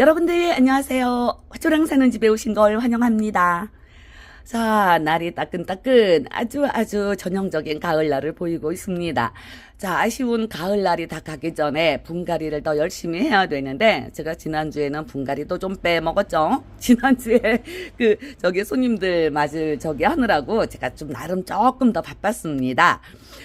여러분들 안녕하세요. 화초랑 사는 집에 오신 걸 환영합니다. 자, 날이 따끈따끈 아주 전형적인 가을날을 보이고 있습니다. 자, 아쉬운 가을날이 다 가기 전에 분갈이를 더 열심히 해야 되는데 제가 지난주에는 분갈이도 좀 빼먹었죠. 지난주에 손님들 맞을 하느라고 제가 좀 나름 조금 더 바빴습니다.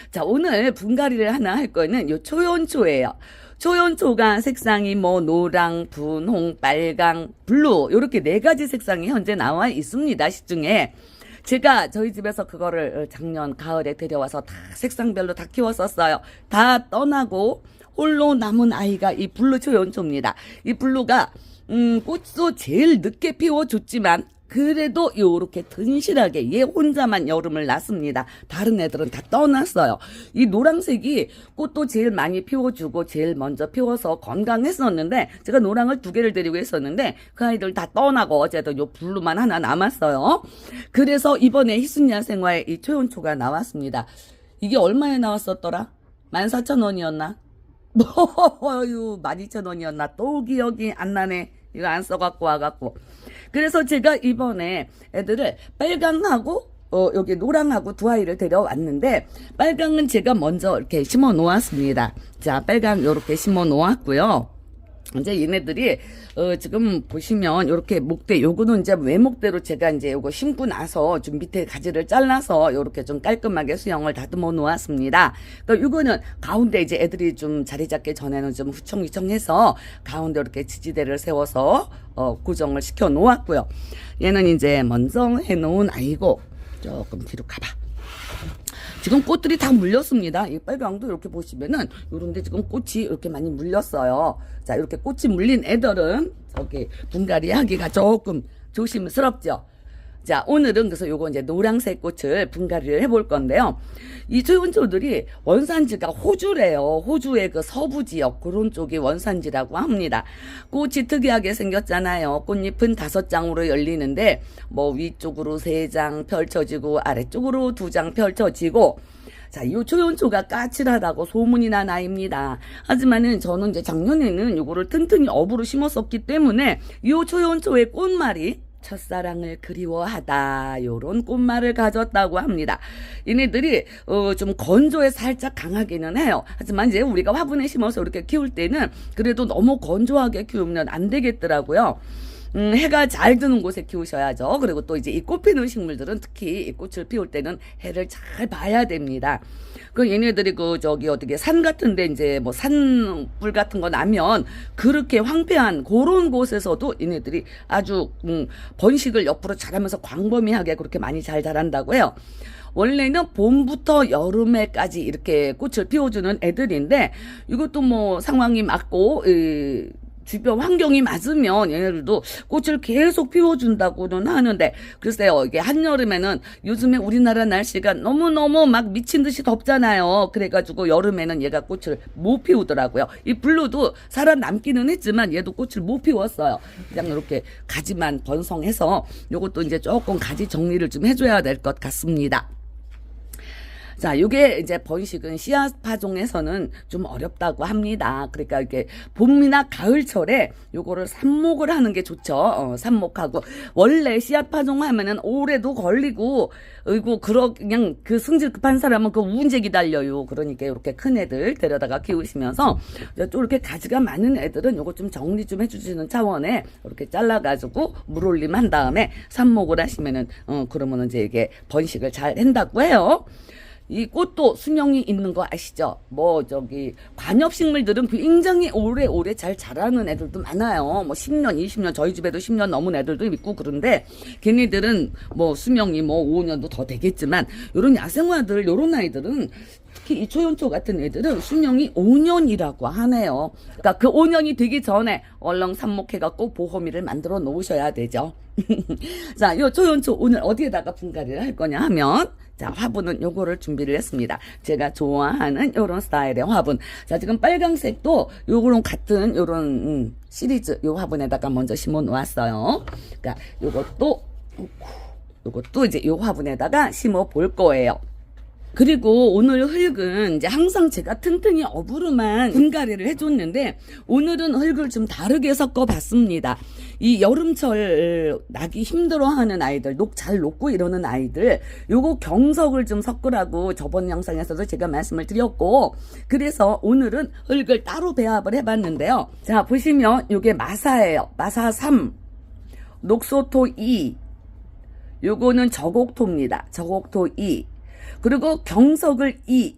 자, 오늘 분갈이를 하나 할 거는 요 초연초예요. 초연초가 색상이 노랑, 분홍, 빨강, 블루 요렇게 4가지 색상이 현재 나와 있습니다. 시중에 제가 저희 집에서 그거를 작년 가을에 데려와서 다 색상별로 다 키웠었어요. 다 떠나고 홀로 남은 아이가 이 블루 초연초입니다. 이 블루가 꽃도 제일 늦게 피워줬지만 그래도 요렇게 든실하게 얘 혼자만 여름을 났습니다. 다른 애들은 다 떠났어요. 이 노란색이 꽃도 제일 많이 피워주고 제일 먼저 피워서 건강했었는데 제가 노랑을 2개를 데리고 했었는데 그 아이들 다 떠나고 어제도 요 블루만 하나 남았어요. 그래서 이번에 희순야생화에 이 초연초가 나왔습니다. 이게 얼마에 나왔었더라? 14,000원이었나? 12,000원이었나? 또 기억이 안 나네. 이거 안 써갖고 와갖고. 그래서 제가 이번에 애들을 빨강하고 여기 노랑하고 2아이를 데려왔는데 빨강은 제가 먼저 이렇게 심어 놓았습니다. 자, 빨강 요렇게 심어 놓았고요. 이제 얘네들이 지금 보시면 요렇게 목대 요거는 이제 외목대로 제가 이제 요거 심고 나서 좀 밑에 가지를 잘라서 요렇게 좀 깔끔하게 수영을 다듬어 놓았습니다. 그러니까 요거는 가운데 이제 애들이 좀 자리 잡기 전에는 좀 후청후청해서 가운데 이렇게 지지대를 세워서 고정을 시켜 놓았고요. 얘는 이제 먼저 해 놓은 아이고 조금 뒤로 가봐. 지금 꽃들이 다 물렸습니다. 이 빨강도 이렇게 보시면은 요런데 지금 꽃이 이렇게 많이 물렸어요. 자, 이렇게 꽃이 물린 애들은 저기 분갈이 하기가 조금 조심스럽죠. 자, 오늘은 그래서 요거 이제 노란색 꽃을 분갈이를 해볼 건데요. 이 초연초들이 원산지가 호주래요. 호주의 그 서부 지역 그런 쪽이 원산지라고 합니다. 꽃이 특이하게 생겼잖아요. 꽃잎은 5장으로 열리는데 위쪽으로 3장 펼쳐지고 아래쪽으로 2장 펼쳐지고 자, 이 초연초가 까칠하다고 소문이 난 아이입니다. 하지만은 저는 이제 작년에는 요거를 튼튼히 업으로 심었었기 때문에 이 초연초의 꽃말이 첫사랑을 그리워하다 요런 꽃말을 가졌다고 합니다. 얘네들이 좀 건조에 살짝 강하기는 해요. 하지만 이제 우리가 화분에 심어서 이렇게 키울 때는 그래도 너무 건조하게 키우면 안 되겠더라고요. 해가 잘 드는 곳에 키우셔야죠. 그리고 또 이제 이 꽃 피는 식물들은 특히 이 꽃을 피울 때는 해를 잘 봐야 됩니다. 그 얘네들이 어떻게 산 같은데 이제 산불 같은 거 나면 그렇게 황폐한 그런 곳에서도 얘네들이 아주 번식을 옆으로 잘하면서 광범위하게 그렇게 많이 잘 자란다고 해요. 원래는 봄부터 여름에까지 이렇게 꽃을 피워주는 애들인데 이것도 상황이 맞고 주변 환경이 맞으면 얘네들도 꽃을 계속 피워준다고는 하는데 글쎄요, 이게 한여름에는 요즘에 우리나라 날씨가 너무너무 막 미친 듯이 덥잖아요. 그래가지고 여름에는 얘가 꽃을 못 피우더라고요. 이 블루도 살아남기는 했지만 얘도 꽃을 못 피웠어요. 그냥 이렇게 가지만 번성해서 요것도 이제 조금 가지 정리를 좀 해줘야 될 것 같습니다. 자, 요게 이제 번식은 씨앗 파종에서는 좀 어렵다고 합니다. 그러니까 이렇게 봄이나 가을철에 요거를 삽목을 하는 게 좋죠. 삽목하고 원래 씨앗 파종하면은 오래도 걸리고 그냥 그 성질 급한 사람은 그 우은재 기다려요. 그러니까 이렇게 큰 애들 데려다가 키우시면서 또 이렇게 가지가 많은 애들은 요거 좀 정리 좀 해주시는 차원에 이렇게 잘라가지고 물올림 한 다음에 삽목을 하시면은 그러면은 이제 이게 번식을 잘 한다고 해요. 이 꽃도 수명이 있는 거 아시죠? 관엽식물들은 굉장히 오래 잘 자라는 애들도 많아요. 10년, 20년, 저희 집에도 10년 넘은 애들도 있고 그런데 걔네들은 수명이 5년도 더 되겠지만 요런 야생화들, 요런 아이들은 특히 이 초연초 같은 애들은 수명이 5년이라고 하네요. 그러니까 그 5년이 되기 전에 얼렁 삽목해갖고 보호미를 만들어 놓으셔야 되죠. 자, 요 초연초 오늘 어디에다가 분갈이를 할 거냐 하면 자, 화분은 요거를 준비를 했습니다. 제가 좋아하는 요런 스타일의 화분. 자, 지금 빨강색도 요거랑 같은 요런 시리즈 요 화분에다가 먼저 심어 놓았어요. 그러니까 요것도 이제 요 화분에다가 심어 볼 거예요. 그리고 오늘 흙은 이제 항상 제가 튼튼히 업으로만 분갈이를 해줬는데 오늘은 흙을 좀 다르게 섞어봤습니다. 이 여름철 나기 힘들어하는 아이들, 잘 녹고 이러는 아이들, 요거 경석을 좀 섞으라고 저번 영상에서도 제가 말씀을 드렸고, 그래서 오늘은 흙을 따로 배합을 해봤는데요. 자, 보시면 요게 마사예요. 마사 3, 녹소토 2, 요거는 저곡토입니다. 저곡토 2. 그리고 경석을 2.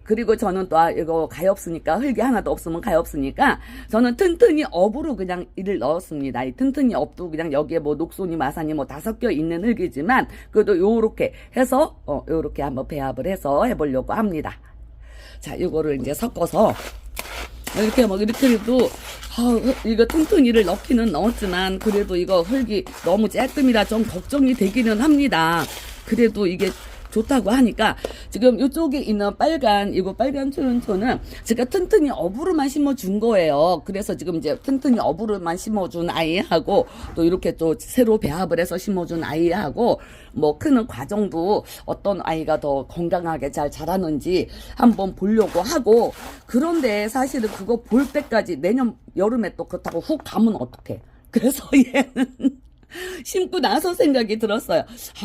그리고 저는 또 이거 가엾으니까 흙이 하나도 없으면 가엾으니까 저는 튼튼히 업으로 그냥 이를 넣었습니다. 이 튼튼히 업도 그냥 여기에 뭐 녹소니 마사니 뭐 다 섞여 있는 흙이지만 그래도 요렇게 해서 요렇게 한번 배합을 해서 해보려고 합니다. 자, 요거를 이제 섞어서 이렇게 이렇게 해도 이거 튼튼이를 넣기는 넣었지만 그래도 이거 흙이 너무 쬐끔이라 좀 걱정이 되기는 합니다. 그래도 이게 좋다고 하니까 지금 이쪽에 있는 이거 빨간 초연초는 제가 튼튼히 업으로만 심어준 거예요. 그래서 지금 이제 튼튼히 업으로만 심어준 아이하고 또 이렇게 또 새로 배합을 해서 심어준 아이하고 뭐 크는 과정도 어떤 아이가 더 건강하게 잘 자라는지 한번 보려고 하고, 그런데 사실은 그거 볼 때까지 내년 여름에 또 그렇다고 훅 가면 어떡해. 그래서 얘는 심고 나서 생각이 들었어요.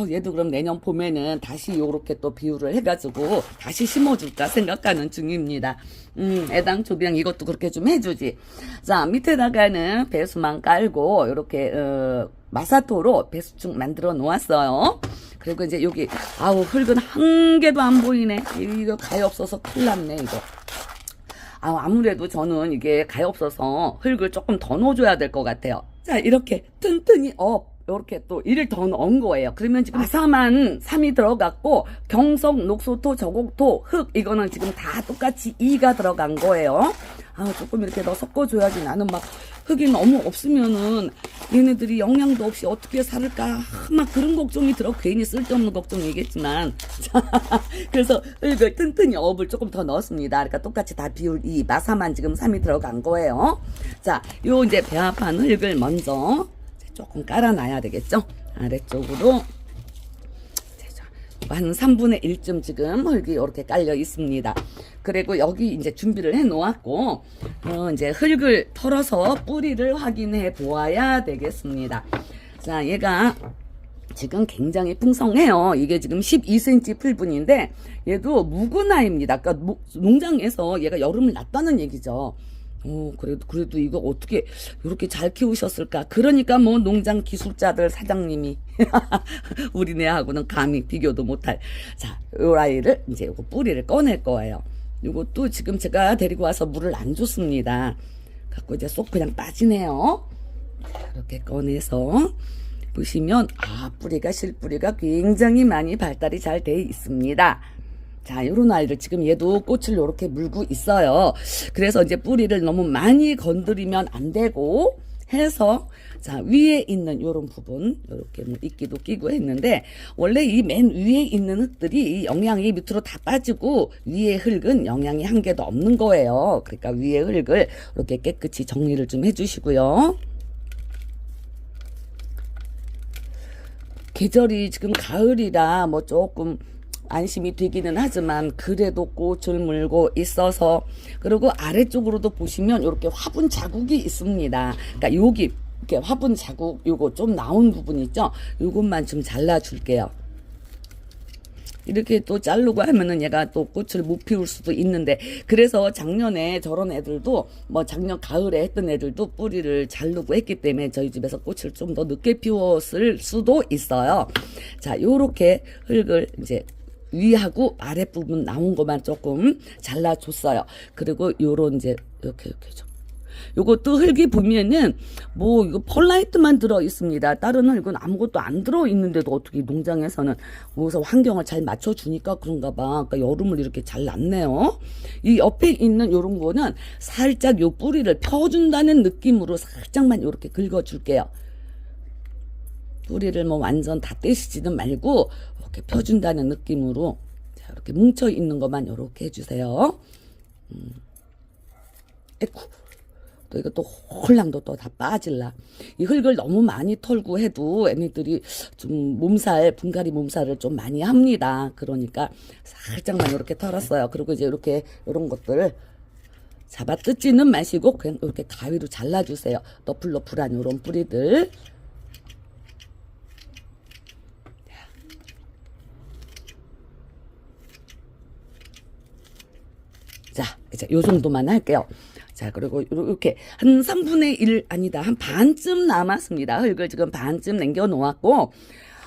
얘도 그럼 내년 봄에는 다시 요렇게 또 비율을 해가지고 다시 심어줄까 생각하는 중입니다. 애당초비랑 이것도 그렇게 좀 해주지. 자, 밑에다가는 배수만 깔고 요렇게 마사토로 배수축 만들어 놓았어요. 그리고 이제 여기 흙은 한 개도 안 보이네. 이거 가엾어서 큰일 났네 이거. 아무래도 저는 이게 가엾어서 흙을 조금 더 넣어줘야 될 것 같아요. 자, 이렇게 튼튼히 이렇게 또 1을 더 넣은 거예요. 그러면 지금 마사만 3이 들어갔고 경석, 녹소토, 저곡토, 흙 이거는 지금 다 똑같이 2가 들어간 거예요. 조금 이렇게 더 섞어줘야지. 나는 막 흙이 너무 없으면은 얘네들이 영양도 없이 어떻게 살을까 막 그런 걱정이 들어. 괜히 쓸데없는 걱정이겠지만 그래서 흙을 튼튼히 업을 조금 더 넣었습니다. 그러니까 똑같이 다 비율 2, 마사만 지금 3이 들어간 거예요. 자, 요 이제 배합한 흙을 먼저 조금 깔아놔야 되겠죠. 아래쪽으로 한 3분의 1쯤 지금 흙이 이렇게 깔려 있습니다. 그리고 여기 이제 준비를 해 놓았고, 이제 흙을 털어서 뿌리를 확인해 보아야 되겠습니다. 자, 얘가 지금 굉장히 풍성해요. 이게 지금 12cm 풀분인데, 얘도 묵은 아이입니다. 그러니까 농장에서 얘가 여름을 났다는 얘기죠. 그래도 이거 어떻게 이렇게 잘 키우셨을까? 그러니까 뭐 농장 기술자들 사장님이 우리네하고는 감히 비교도 못할. 자, 요 아이를 이제 요거 뿌리를 꺼낼 거예요. 요것도 지금 제가 데리고 와서 물을 안 줬습니다. 갖고 이제 쏙 그냥 빠지네요. 이렇게 꺼내서 보시면 뿌리가 실뿌리가 굉장히 많이 발달이 잘 돼 있습니다. 자, 요런 아이를 지금 얘도 꽃을 요렇게 물고 있어요. 그래서 이제 뿌리를 너무 많이 건드리면 안 되고 해서, 자, 위에 있는 요런 부분 요렇게 뭐 이끼도 끼고 했는데, 원래 이 맨 위에 있는 흙들이 영양이 밑으로 다 빠지고 위에 흙은 영양이 한 개도 없는 거예요. 그러니까 위에 흙을 이렇게 깨끗이 정리를 좀 해주시고요. 계절이 지금 가을이라 뭐 조금 안심이 되기는 하지만 그래도 꽃을 물고 있어서, 그리고 아래쪽으로도 보시면 이렇게 화분 자국이 있습니다. 그러니까 여기 이렇게 화분 자국 요거 좀 나온 부분 있죠? 요것만 좀 잘라 줄게요. 이렇게 또 자르고 하면은 얘가 또 꽃을 못 피울 수도 있는데, 그래서 작년에 저런 애들도 뭐 작년 가을에 했던 애들도 뿌리를 자르고 했기 때문에 저희 집에서 꽃을 좀 더 늦게 피웠을 수도 있어요. 자, 요렇게 흙을 이제 위하고 아랫부분 나온 것만 조금 잘라줬어요. 그리고 요런 이제 이렇게 좀. 요것도 흙이 보면은 뭐 이거 펄라이트만 들어 있습니다. 다른 흙은 아무것도 안 들어 있는데도 어떻게 농장에서는 그래서 환경을 잘 맞춰 주니까 그런가 봐. 그러니까 여름을 이렇게 잘 났네요. 이 옆에 있는 요런 거는 살짝 요 뿌리를 펴준다는 느낌으로 살짝만 요렇게 긁어 줄게요. 뿌리를 뭐 완전 다 떼시지는 말고 이렇게 펴준다는 느낌으로, 자, 이렇게 뭉쳐 있는 것만 이렇게 해주세요. 에쿠, 또 이거 또 홀랑도 또 다 빠질라. 이 흙을 너무 많이 털고 해도 애네들이 좀 분갈이 몸살을 좀 많이 합니다. 그러니까 살짝만 이렇게 털었어요. 그리고 이제 이렇게 이런 것들을 잡아 뜯지는 마시고 그냥 이렇게 가위로 잘라주세요. 너플너플한 이런 뿌리들. 자, 이제 요 정도만 할게요. 자, 그리고 이렇게 한 3분의 1 아니다. 한 반쯤 남았습니다. 흙을 지금 반쯤 남겨 놓았고,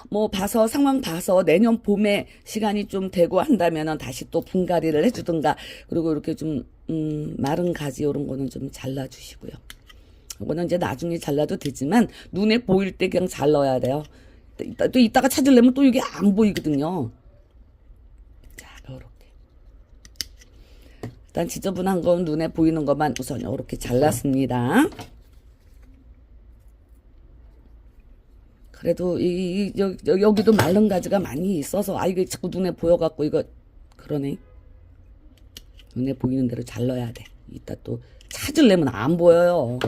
뭐 상황 봐서 내년 봄에 시간이 좀 되고 한다면은 다시 또 분갈이를 해주든가. 그리고 이렇게 좀 마른 가지 이런 거는 좀 잘라주시고요. 이거는 이제 나중에 잘라도 되지만 눈에 보일 때 그냥 잘라야 돼요. 또 이따가 찾으려면 또 이게 안 보이거든요. 자, 요렇게. 일단 지저분한 건 눈에 보이는 것만 우선 이렇게 잘랐습니다. 그래도 여기도 마른 가지가 많이 있어서 이게 자꾸 눈에 보여갖고 이거 그러네. 눈에 보이는 대로 잘라야 돼. 이따 또 찾으려면 안 보여요.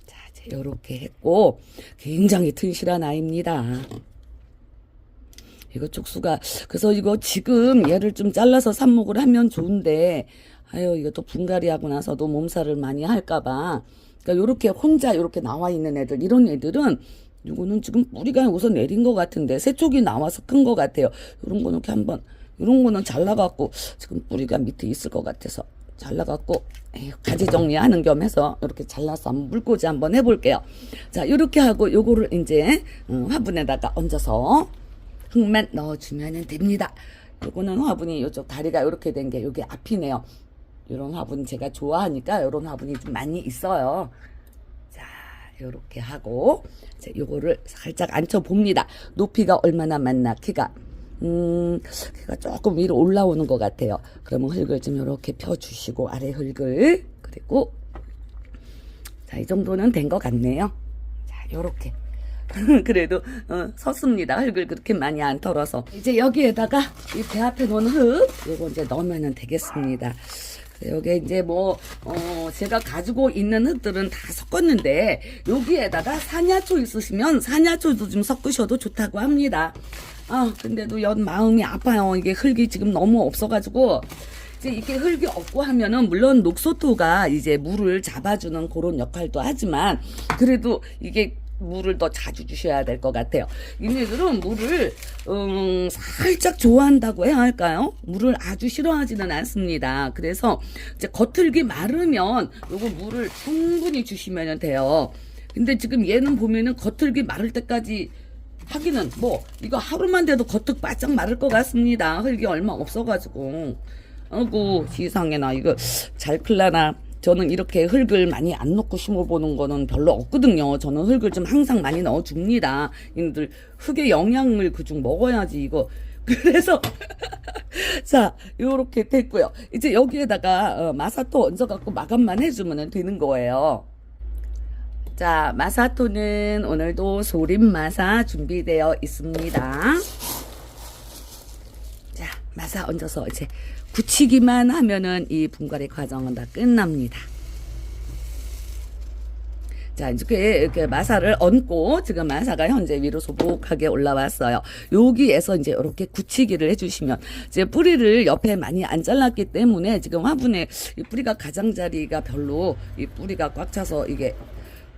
자, 이제 요렇게 했고 굉장히 튼실한 아이입니다. 이거 촉수가 그래서 이거 지금 얘를 좀 잘라서 삽목을 하면 좋은데 이거 또 분갈이 하고 나서도 몸살을 많이 할까봐 그러니까 요렇게 혼자 요렇게 나와 있는 애들 이런 애들은 이거는 지금 뿌리가 우선 내린 것 같은데 새 쪽이 나와서 큰 것 같아요. 요런 거는 이렇게 한번 이런 거는 잘라갖고 지금 뿌리가 밑에 있을 것 같아서 잘라갖고 가지 정리하는 겸 해서 이렇게 잘라서 한번 물꽂이 한번 해볼게요. 자, 이렇게 하고 요거를 이제 화분에다가 얹어서 흙만 넣어주면 됩니다. 요거는 화분이 요쪽 다리가 이렇게 된 게 요게 앞이네요. 요런 화분 제가 좋아하니까 요런 화분이 좀 많이 있어요. 자, 요렇게 하고 자, 요거를 살짝 앉혀 봅니다. 높이가 얼마나 맞나 키가 키가 조금 위로 올라오는 것 같아요. 그러면 흙을 좀 요렇게 펴주시고 아래 흙을 그리고 자, 이 정도는 된 것 같네요. 자, 요렇게 그래도 섰습니다. 흙을 그렇게 많이 안 털어서 이제 여기에다가 이 배 앞에 놓은 흙 요거 이제 넣으면 되겠습니다. 여기 이제 제가 가지고 있는 흙들은 다 섞었는데 여기에다가 산야초 있으시면 산야초도 좀 섞으셔도 좋다고 합니다. 근데도 마음이 아파요. 이게 흙이 지금 너무 없어가지고 이제 이게 흙이 없고 하면은 물론 녹소토가 이제 물을 잡아주는 그런 역할도 하지만 그래도 이게 물을 더 자주 주셔야 될 것 같아요. 얘네들은 물을 살짝 좋아한다고 해야 할까요? 물을 아주 싫어하지는 않습니다. 그래서 이제 겉흙이 마르면 요거 물을 충분히 주시면 돼요. 근데 지금 얘는 보면은 겉흙이 마를 때까지 하기는 이거 하루만 돼도 겉흙 바짝 마를 것 같습니다. 흙이 얼마 없어가지고 아이고 세상에나 이거 잘 클라나. 저는 이렇게 흙을 많이 안 넣고 심어보는 거는 별로 없거든요. 저는 흙을 좀 항상 많이 넣어줍니다. 이들 흙의 영양을 그중 먹어야지 이거. 그래서 자 요렇게 됐고요. 이제 여기에다가 마사토 얹어갖고 마감만 해주면 되는 거예요. 자, 마사토는 오늘도 소림마사 준비되어 있습니다. 자, 마사 얹어서 이제 굳히기만 하면은 이 분갈이 과정은 다 끝납니다. 자, 이렇게 마사를 얹고 지금 마사가 현재 위로 소복하게 올라왔어요. 여기에서 이제 이렇게 굳히기를 해주시면 이제 뿌리를 옆에 많이 안 잘랐기 때문에 지금 화분에 이 뿌리가 가장자리가 별로 이 뿌리가 꽉 차서 이게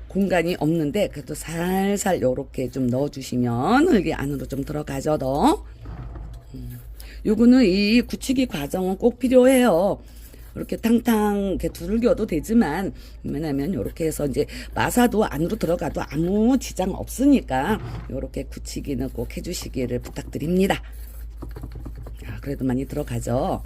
공간이 없는데 그래도 살살 이렇게 좀 넣어주시면 흙이 안으로 좀 들어가죠. 더. 요거는 이 굳히기 과정은 꼭 필요해요. 이렇게 탕탕 이렇게 두들겨도 되지만 왜냐면 이렇게 해서 이제 마사도 안으로 들어가도 아무 지장 없으니까 이렇게 굳히기는 꼭 해주시기를 부탁드립니다. 그래도 많이 들어가죠.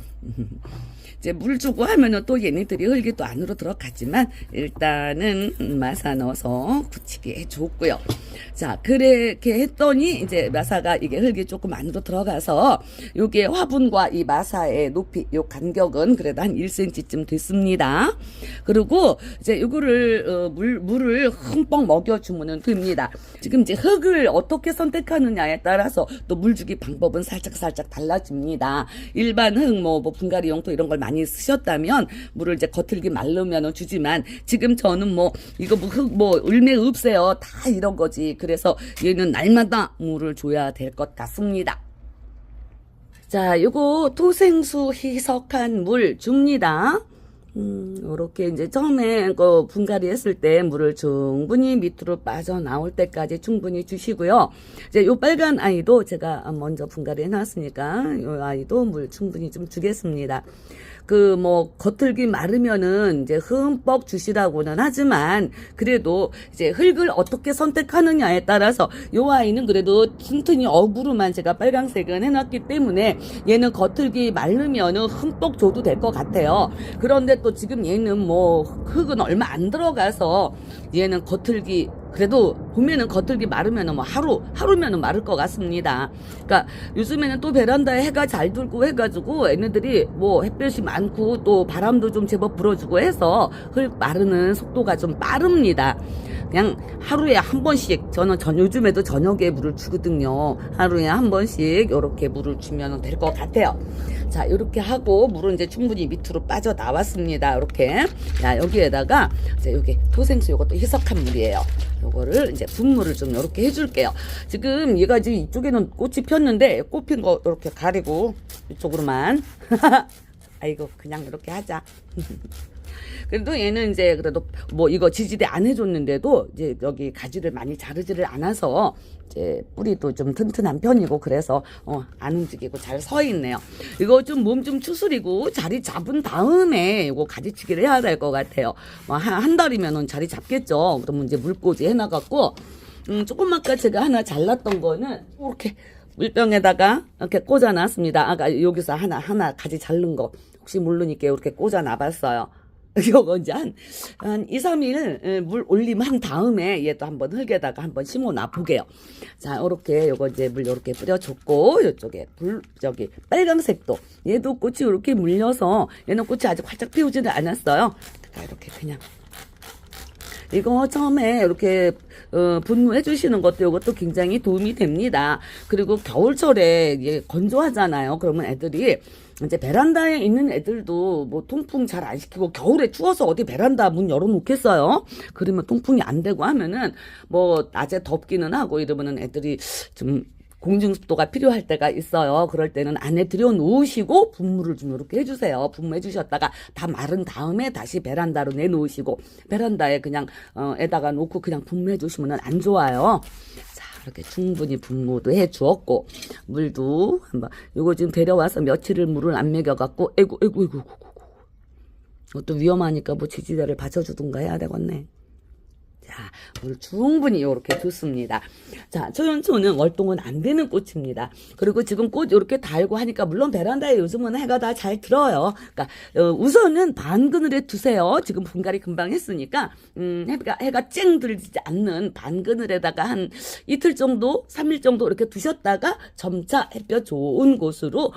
이제 물 주고 하면은 또 얘네들이 흙이 또 안으로 들어가지만 일단은 마사 넣어서 굳히기 해줬고요. 자, 그렇게 했더니 이제 마사가 이게 흙이 조금 안으로 들어가서 요게 화분과 이 마사의 높이, 요 간격은 그래도 한 1cm쯤 됐습니다. 그리고 이제 요거를 물을 흠뻑 먹여주면 됩니다. 지금 이제 흙을 어떻게 선택하느냐에 따라서 또 물 주기 방법은 살짝 달라집니다. 일반 흙, 뭐 분갈이 용토 이런 걸 많이 쓰셨다면 물을 이제 겉흙이 마르면은 주지만 지금 저는 뭐 이거 뭐 흙 뭐 을매 없어요. 다 이런 거지. 그래서 얘는 날마다 물을 줘야 될 것 같습니다. 자, 요거 토생수 희석한 물 줍니다. 요렇게 이제 처음에 그 분갈이 했을 때 물을 충분히 밑으로 빠져나올 때까지 충분히 주시고요. 이제 요 빨간 아이도 제가 먼저 분갈이 해놨으니까 요 아이도 물 충분히 좀 주겠습니다. 그 뭐 겉흙이 마르면은 이제 흠뻑 주시라고는 하지만 그래도 이제 흙을 어떻게 선택하느냐에 따라서 요 아이는 그래도 튼튼히 어부로만 제가 빨강색은 해놨기 때문에 얘는 겉흙이 마르면은 흠뻑 줘도 될 것 같아요. 그런데 또 지금 얘는 뭐 흙은 얼마 안 들어가서 얘는 겉흙이 그래도 봄에는 겉흙이 마르면은 뭐 하루면은 마를 것 같습니다. 그러니까 요즘에는 또 베란다에 해가 잘 들고 해가지고 얘네들이 뭐 햇볕이 많고 또 바람도 좀 제법 불어주고 해서 흙 마르는 속도가 좀 빠릅니다. 그냥 하루에 한 번씩 저는 요즘에도 저녁에 물을 주거든요. 하루에 한 번씩 요렇게 물을 주면 될 것 같아요. 자, 요렇게 하고 물은 이제 충분히 밑으로 빠져 나왔습니다. 요렇게. 자, 여기에다가 이제 여기 토생수 요것도 희석한 물이에요. 요거를 이제 분무를 좀 요렇게 해줄게요. 지금 얘가 지금 이쪽에는 꽃이 폈는데 꽃 핀 거 요렇게 가리고 이쪽으로만. 아이고, 그냥 이렇게 하자. 그래도 얘는 이제 그래도 뭐 이거 지지대 안 해줬는데도 이제 여기 가지를 많이 자르지를 않아서 이제 뿌리도 좀 튼튼한 편이고 그래서 안 움직이고 잘 서 있네요. 이거 좀 몸 좀 추스리고 자리 잡은 다음에 이거 가지치기를 해야 될 것 같아요. 뭐 한 달이면은 자리 잡겠죠. 그러면 이제 물꽂이 해놔갖고 조금 아까 제가 하나 잘랐던 거는 이렇게 물병에다가 이렇게 꽂아놨습니다. 아까 여기서 하나 가지 자른 거 혹시 모르니까 이렇게 꽂아놔봤어요. 요거 이제 한 2, 3일 물 올림한 다음에 얘도 한번 흙에다가 한번 심어놔 보게요. 자, 요렇게 요거 이제 물 요렇게 뿌려줬고 요쪽에 저기 빨강색도 얘도 꽃이 요렇게 물려서 얘는 꽃이 아직 활짝 피우지는 않았어요. 이렇게 그냥 이거 처음에 이렇게 분무해 주시는 것도 이것도 굉장히 도움이 됩니다. 그리고 겨울철에 이게 건조하잖아요. 그러면 애들이 이제 베란다에 있는 애들도 뭐 통풍 잘 안 시키고 겨울에 추워서 어디 베란다 문 열어놓겠어요? 그러면 통풍이 안 되고 하면은 뭐 낮에 덥기는 하고 이러면은 애들이 좀 공중습도가 필요할 때가 있어요. 그럴 때는 안에 들여놓으시고 분무를 좀 이렇게 해주세요. 분무해 주셨다가 다 마른 다음에 다시 베란다로 내놓으시고 베란다에 그냥 에다가 놓고 그냥 분무해 주시면 안 좋아요. 자, 이렇게 충분히 분무도 해 주었고 물도 한번 요거 지금 데려와서 며칠을 물을 안 먹여갖고 에구 이것도 위험하니까 뭐 지지대를 받쳐주든가 해야 되겠네. 자, 물 충분히 요렇게 줬습니다. 자, 초연초는 월동은 안 되는 꽃입니다. 그리고 지금 꽃 요렇게 달고 하니까 물론 베란다에 요즘은 해가 다 잘 들어요. 그러니까 우선은 반그늘에 두세요. 지금 분갈이 금방 했으니까 해가 쨍 들지 않는 반그늘에다가 한 이틀 정도, 3일 정도 이렇게 두셨다가 점차 햇볕 좋은 곳으로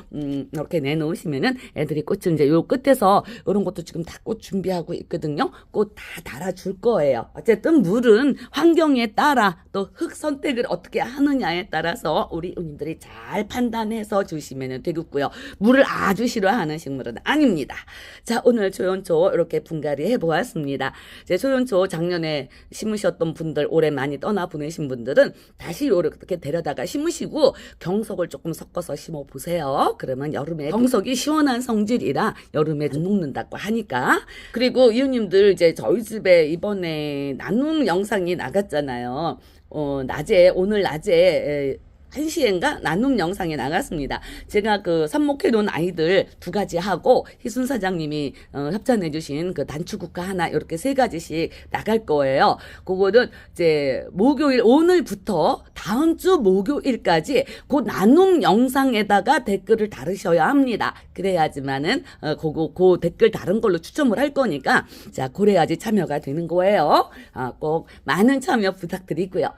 이렇게 내놓으시면은 애들이 꽃을 이제 요 끝에서 이런 것도 지금 다 꽃 준비하고 있거든요. 꽃 다 달아줄 거예요. 어쨌든 물은 환경에 따라 또 흙 선택을 어떻게 하느냐에 따라서 우리 운님들이 잘 판단해서 주시면 되겠고요. 물을 아주 싫어하는 식물은 아닙니다. 자, 오늘 초연초 이렇게 분갈이 해보았습니다. 제 초연초 작년에 심으셨던 분들 올해 많이 떠나 보내신 분들은 다시 이렇게 데려다가 심으시고 경석을 조금 섞어서 심어보세요. 그러면 여름에 경석이 시원한 성질이라 여름에 안 녹는다고 하니까. 그리고 이웃님들 이제 저희 집에 이번에 나눔 영상이 나갔잖아요. 오늘 낮에 1시엔가 나눔 영상에 나갔습니다. 제가 그 삽목해 놓은 아이들 2가지 하고 희순 사장님이 협찬해 주신 그 단추국화 하나 이렇게 3가지씩 나갈 거예요. 그거는 이제 목요일 오늘부터 다음 주 목요일까지 그 나눔 영상에다가 댓글을 달으셔야 합니다. 그래야지만은 그 댓글 다른 걸로 추첨을 할 거니까 자 그래야지 참여가 되는 거예요. 꼭 많은 참여 부탁드리고요.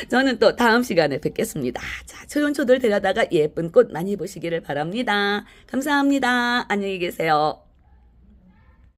저는 또 다음 시간에 뵙겠습니다. 자, 초연초들 데려다가 예쁜 꽃 많이 보시기를 바랍니다. 감사합니다. 안녕히 계세요.